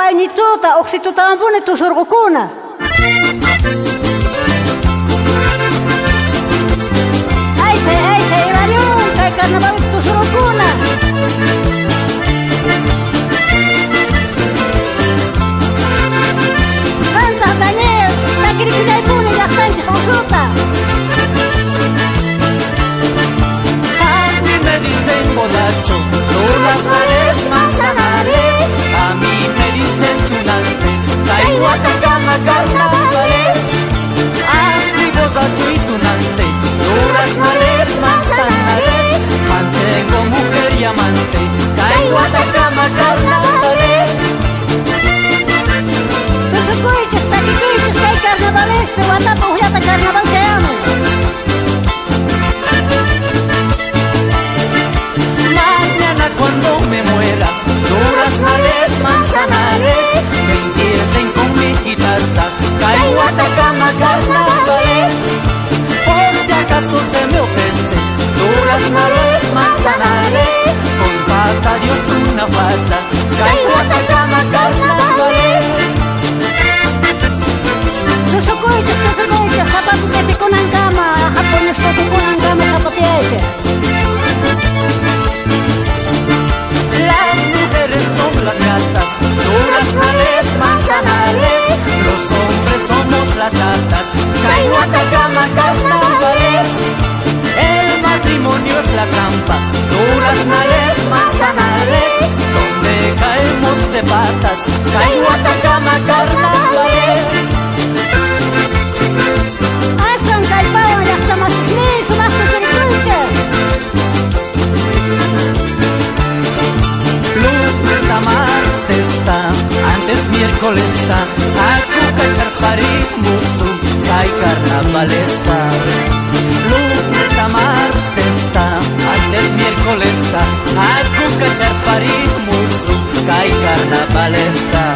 pañituta oxitutampuni tusurqukuna. Aysa Ivarión, kay carnaval tusurqukuna. Canta Daniel, taquiriquinaykuni llaqtanchik usuta. Me dicen borracho, todas males manzanares. A mí me dicen tunante, traigo a cama carnavales. Así borracho y tunante, todas males manzanares. Mantengo mujer y amante, traigo a cama carnavales. Tusucuychis, taquikuychis, kay carnavales, pewatapu huyata carnaval kayanu. Cuando me muera, duras males manzanares, me empiecen con mi guitarra, caigo a cama carnavales. Por si acaso se me ofrece, duras males manzanares, con pata Dios una falsa, caigo a cama carnavales. Tusucuychis, zapatu tepikunan kama, japones totukunan kama zapatiaycha. Las gatas, duras males manzanares, los hombres somos las gatas, caigo a cama carnavales. El matrimonio es la trampa, duras males manzanares, donde caemos de patas, caigo a cama carnavales. Asan kaypawan llaqtamasismi sumaqta churikuycha. Esta martes está, antes miércoles está, aku cachar parimusu, kay carnaval está. Lunes está, martes está, antes miércoles está, aku cachar parimusu, kay carnaval está.